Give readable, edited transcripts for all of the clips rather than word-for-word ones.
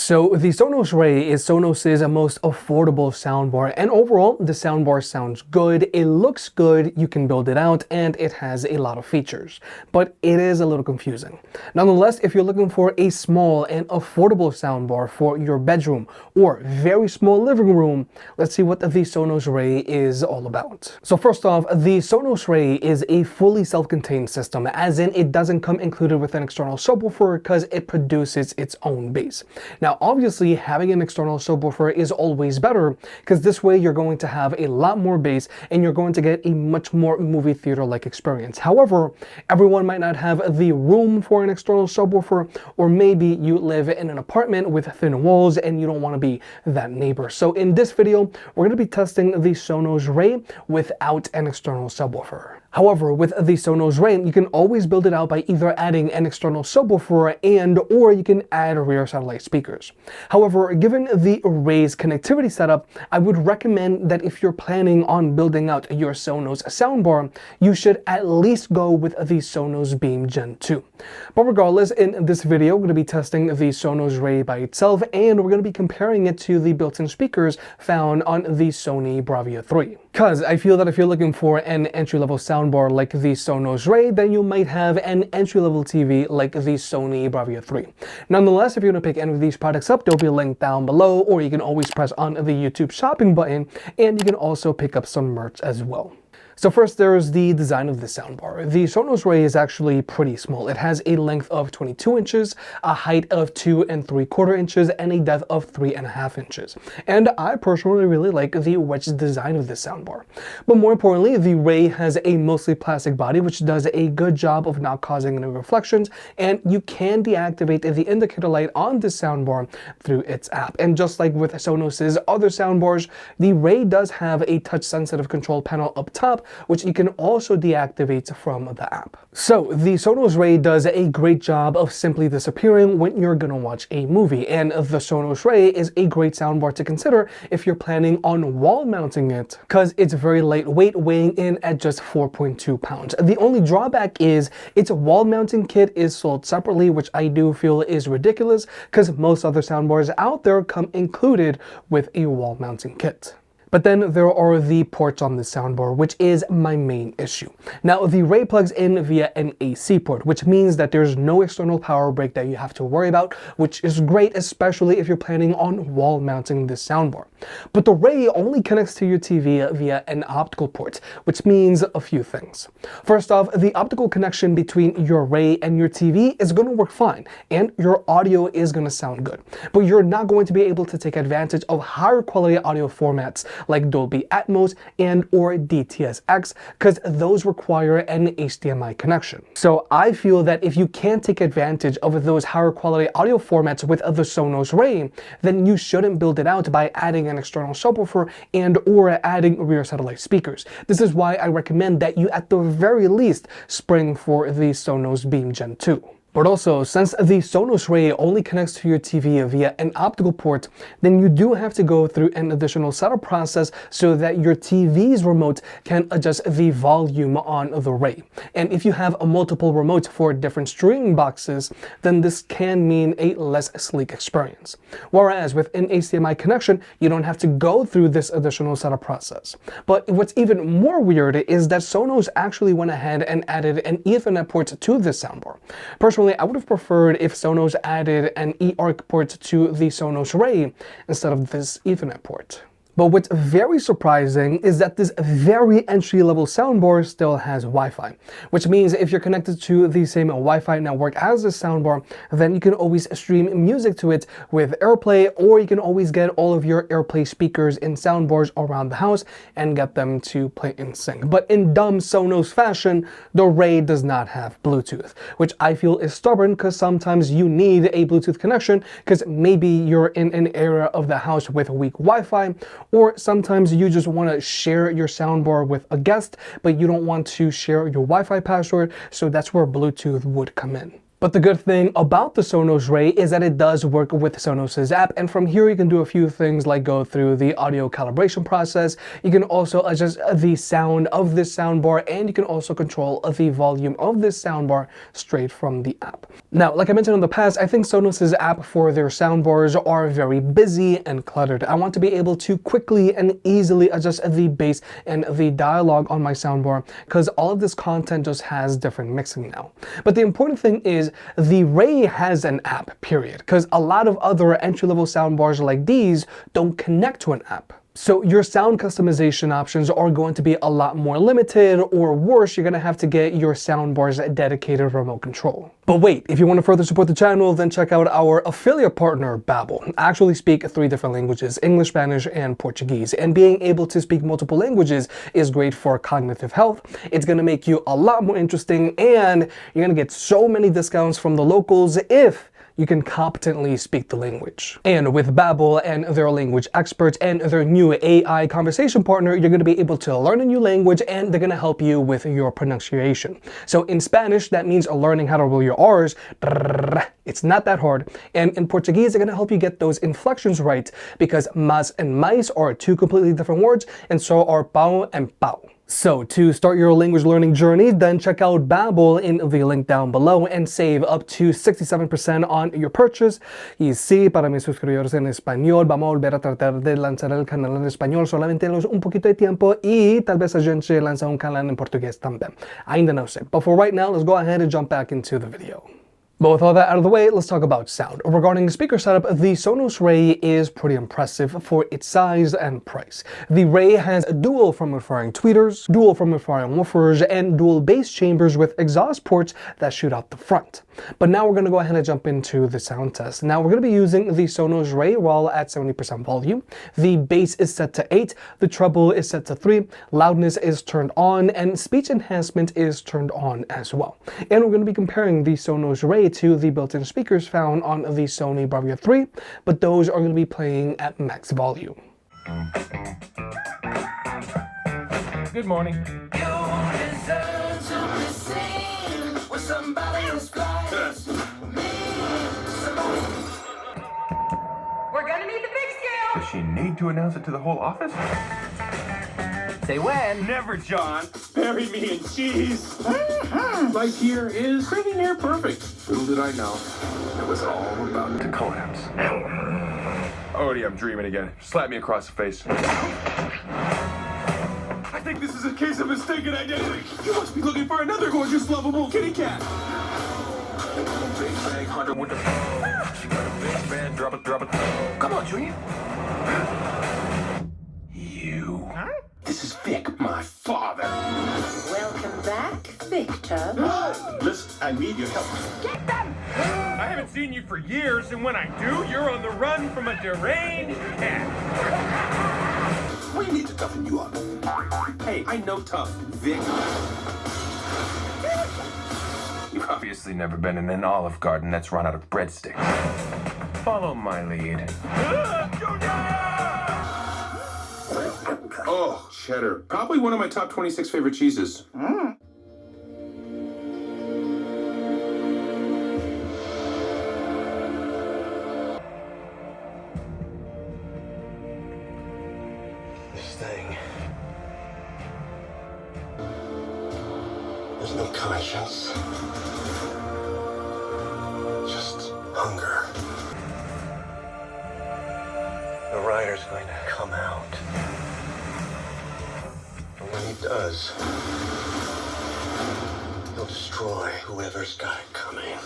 So the Sonos Ray is Sonos's most affordable soundbar, and overall the soundbar sounds good, it looks good, you can build it out, and it has a lot of features. But it is a little confusing. Nonetheless, if you're looking for a small and affordable soundbar for your bedroom or very small living room, let's see what the Sonos Ray is all about. So first off, the Sonos Ray is a fully self-contained system, as in it doesn't come included with an external subwoofer because it produces its own bass. Now, obviously, having an external subwoofer is always better because this way you're going to have a lot more bass and you're going to get a much more movie theater-like experience. However, everyone might not have the room for an external subwoofer, or maybe you live in an apartment with thin walls and you don't want to be that neighbor. So in this video, we're going to be testing the Sonos Ray without an external subwoofer. However, with the Sonos Ray, you can always build it out by either adding an external subwoofer or you can add rear satellite speakers. However, given the Ray's connectivity setup, I would recommend that if you're planning on building out your Sonos soundbar, you should at least go with the Sonos Beam Gen 2. But regardless, in this video, we're going to be testing the Sonos Ray by itself, and we're going to be comparing it to the built-in speakers found on the Sony Bravia 3. Because I feel that if you're looking for an entry-level soundbar like the Sonos Ray, then you might have an entry-level TV like the Sony Bravia 3. Nonetheless, if you're going to pick any of these products up, there'll be a link down below, or you can always press on the YouTube shopping button, and you can also pick up some merch as well. So first, there's the design of the soundbar. The Sonos Ray is actually pretty small. It has a length of 22 inches, a height of 2 3/4 inches, and a depth of 3.5 inches. And I personally really like the wedge design of this soundbar. But more importantly, the Ray has a mostly plastic body, which does a good job of not causing any reflections, and you can deactivate the indicator light on this soundbar through its app. And just like with Sonos's other soundbars, the Ray does have a touch-sensitive control panel up top, which you can also deactivate from the app. So the Sonos Ray does a great job of simply disappearing when you're gonna watch a movie, and the Sonos Ray is a great soundbar to consider if you're planning on wall mounting it, because it's very lightweight, weighing in at just 4.2 pounds. The only drawback is its wall mounting kit is sold separately, which I do feel is ridiculous because most other soundbars out there come included with a wall mounting kit. But then there are the ports on the soundbar, which is my main issue. Now, the Ray plugs in via an AC port, which means that there's no external power break that you have to worry about, which is great, especially if you're planning on wall mounting this soundbar. But the Ray only connects to your TV via an optical port, which means a few things. First off, the optical connection between your Ray and your TV is going to work fine, and your audio is going to sound good. But you're not going to be able to take advantage of higher quality audio formats like Dolby Atmos and or DTS:X, because those require an HDMI connection. So I feel that if you can't take advantage of those higher quality audio formats with the Sonos Ray, then you shouldn't build it out by adding an external subwoofer and or adding rear satellite speakers. This is why I recommend that you at the very least spring for the Sonos Beam Gen 2. But also, since the Sonos Ray only connects to your TV via an optical port, then you do have to go through an additional setup process so that your TV's remote can adjust the volume on the Ray. And if you have a multiple remote for different streaming boxes, then this can mean a less sleek experience. Whereas with an HDMI connection, you don't have to go through this additional setup process. But what's even more weird is that Sonos actually went ahead and added an Ethernet port to this soundbar. Personally, I would have preferred if Sonos added an eARC port to the Sonos Ray instead of this Ethernet port. But what's very surprising is that this very entry-level soundbar still has Wi-Fi, which means if you're connected to the same Wi-Fi network as the soundbar, then you can always stream music to it with AirPlay, or you can always get all of your AirPlay speakers in soundbars around the house and get them to play in sync. But in dumb Sonos fashion, the Ray does not have Bluetooth, which I feel is stubborn because sometimes you need a Bluetooth connection because maybe you're in an area of the house with weak Wi-Fi, or sometimes you just want to share your soundbar with a guest, but you don't want to share your Wi-Fi password, so that's where Bluetooth would come in. But the good thing about the Sonos Ray is that it does work with Sonos' app, and from here you can do a few things like go through the audio calibration process. You can also adjust the sound of this soundbar, and you can also control the volume of this soundbar straight from the app. Now, like I mentioned in the past, I think Sonos' app for their soundbars are very busy and cluttered. I want to be able to quickly and easily adjust the bass and the dialogue on my soundbar because all of this content just has different mixing now. But the important thing is the Ray has an app, period, because a lot of other entry-level soundbars like these don't connect to an app. So your sound customization options are going to be a lot more limited, or worse, you're going to have to get your soundbar's dedicated remote control. But wait, if you want to further support the channel, then check out our affiliate partner, Babbel. I actually speak 3 different languages, English, Spanish, and Portuguese. And being able to speak multiple languages is great for cognitive health. It's going to make you a lot more interesting, and you're going to get so many discounts from the locals if you can competently speak the language. And with Babbel and their language experts and their new AI conversation partner, you're going to be able to learn a new language, and they're going to help you with your pronunciation. So in Spanish, that means learning how to roll your R's. It's not that hard. And in Portuguese, they're going to help you get those inflections right, because mas and mais are 2 completely different words, and so are pão and pau. So to start your language learning journey, then check out Babbel in the link down below and save up to 67% on your purchase. Y sí, para mis suscriptores en español, vamos a volver a tratar de lanzar el canal en español, solamente un poquito de tiempo, y tal vez a gente lanza un canal en portugués también. Ainda no sé. But for right now, let's go ahead and jump back into the video. But with all that out of the way, let's talk about sound. Regarding speaker setup, the Sonos Ray is pretty impressive for its size and price. The Ray has dual front-referring tweeters, dual front-referring woofers, and dual bass chambers with exhaust ports that shoot out the front. But now we're going to go ahead and jump into the sound test. Now we're going to be using the Sonos Ray while at 70% volume. The bass is set to 8, the treble is set to 3, loudness is turned on, and speech enhancement is turned on as well. And we're going to be comparing the Sonos Ray to the built-in speakers found on the Sony Bravia 3, but those are going to be playing at max volume. Good morning. We're gonna need the big scale! Does she need to announce it to the whole office? Say when. Never, John. Bury me in cheese. Life here is pretty near perfect. Little did I know, it was all about to collapse. Odie, I'm dreaming again. Slap me across the face. I think this is a case of mistaken identity. You must be looking for another gorgeous, lovable kitty cat. Big bag hunter with the... She got a big man. Drop it, drop it. Come on, Junior. You. Huh? This is Vic, my father. Welcome back, Victor. Listen, I need your help. Get them! I haven't seen you for years, and when I do, you're on the run from a deranged cat. We need to toughen you up. Hey, I know tough, Vic. You've obviously never been in an Olive Garden that's run out of breadsticks. Follow my lead. Oh, cheddar. Probably one of my top 26 favorite cheeses. This thing. There's no conscience. Just hunger. The rider's going to come out. And when he does, he'll destroy whoever's got it coming.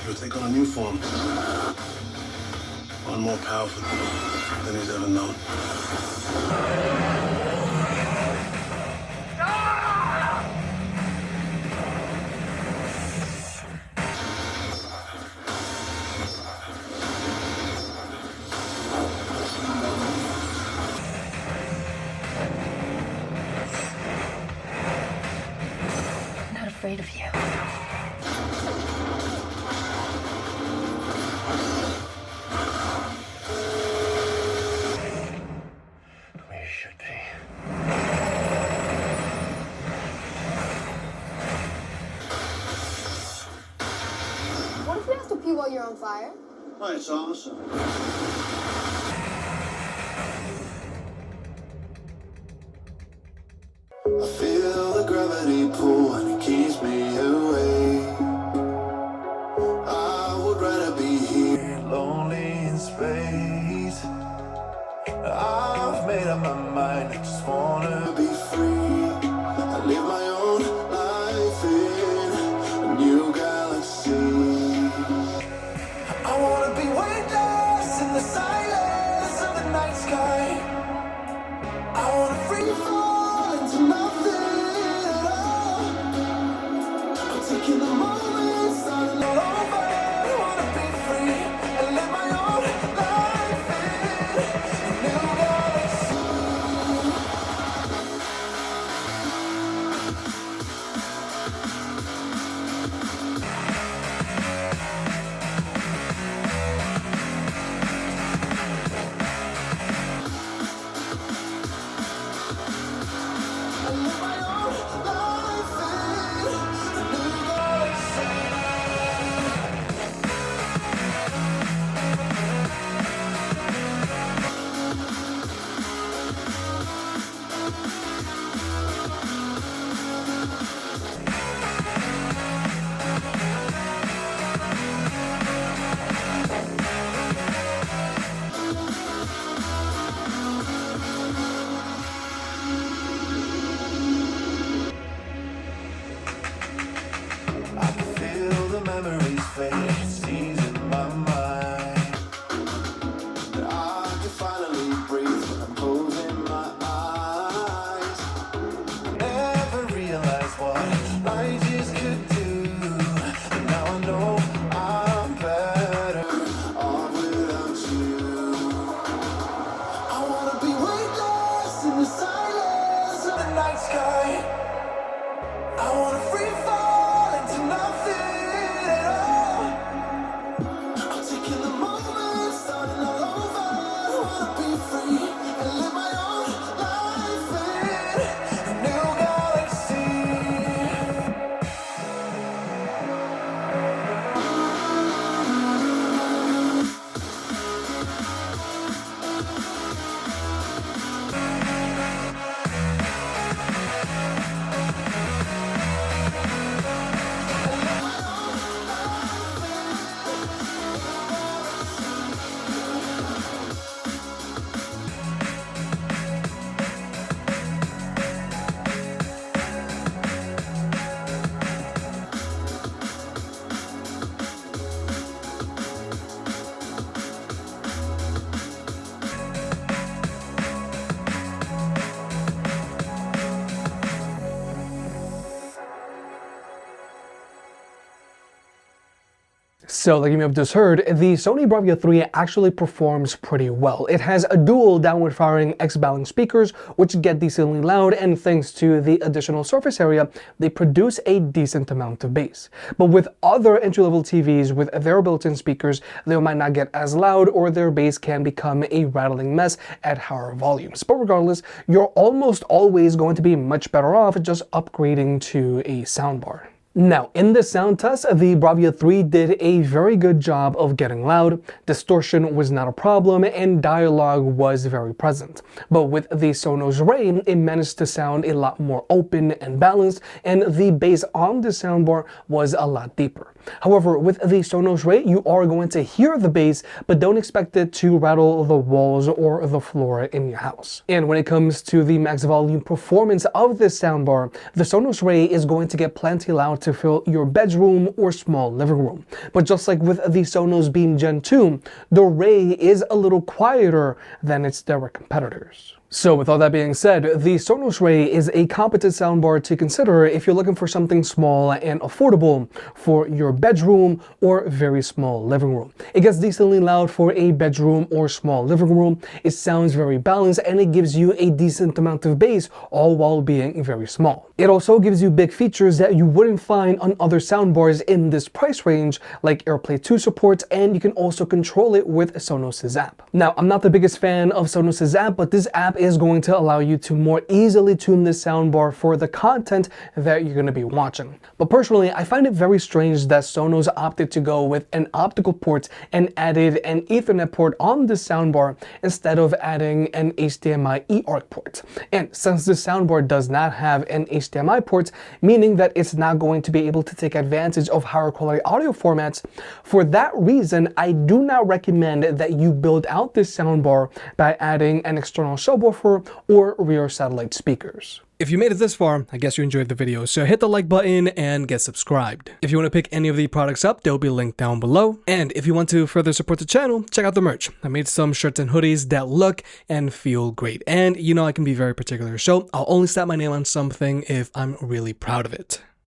He'll take on a new form. One more powerful than he's ever known. I'm not afraid of you. while you're on fire. Oh, it's awesome. I feel the gravity pull and it keeps me away. I would rather be here, lonely in space. I've made up my mind, I just wanna be free. I live my own life in a new galaxy. I wanna be weightless in the silence of the night sky. I wanna free fall into nothing at all. I'm taking the moment, starting all over. I wanna be free and live my own life in a new galaxy. Feel the memories fade, seizing my mind. I can finally breathe when I'm closing my eyes. Never realized what light years could do, but now I know I'm better off without you. I wanna be weightless in the silence of the night sky. I wanna free fall into nothing at all. I'm taking the moment, starting all over. I wanna be free and live my own life in a new galaxy. So, like you may have just heard, the Sony Bravia 3 actually performs pretty well. It has a dual downward firing X-Balance speakers, which get decently loud, and thanks to the additional surface area, they produce a decent amount of bass. But with other entry-level TVs with their built-in speakers, they might not get as loud, or their bass can become a rattling mess at higher volumes. But regardless, you're almost always going to be much better off just upgrading to a soundbar. Now, in the sound test, the Bravia 3 did a very good job of getting loud, distortion was not a problem, and dialogue was very present. But with the Sonos Ray, it managed to sound a lot more open and balanced, and the bass on the soundbar was a lot deeper. However, with the Sonos Ray, you are going to hear the bass, but don't expect it to rattle the walls or the floor in your house. And when it comes to the max volume performance of this soundbar, the Sonos Ray is going to get plenty loud to fill your bedroom or small living room. But just like with the Sonos Beam Gen 2, the Ray is a little quieter than its direct competitors. So with all that being said, the Sonos Ray is a competent soundbar to consider if you're looking for something small and affordable for your bedroom or very small living room. It gets decently loud for a bedroom or small living room, it sounds very balanced, and it gives you a decent amount of bass, all while being very small. It also gives you big features that you wouldn't find on other soundbars in this price range, like AirPlay 2 support, and you can also control it with Sonos' app. Now, I'm not the biggest fan of Sonos' app, but this app app is going to allow you to more easily tune the soundbar for the content that you're going to be watching. But personally, I find it very strange that Sonos opted to go with an optical port and added an Ethernet port on the soundbar instead of adding an HDMI eARC port. And since the soundbar does not have an HDMI port, meaning that it's not going to be able to take advantage of higher quality audio formats, for that reason, I do not recommend that you build out this soundbar by adding an external subwoofer or rear satellite speakers. If you made it this far, I guess you enjoyed the video, so hit the like button and get subscribed. If you want to pick any of the products up, they'll be linked down below. And if you want to further support the channel, check out the merch. I made some shirts and hoodies that look and feel great. And you know I can be very particular, so I'll only slap my name on something if I'm really proud of it.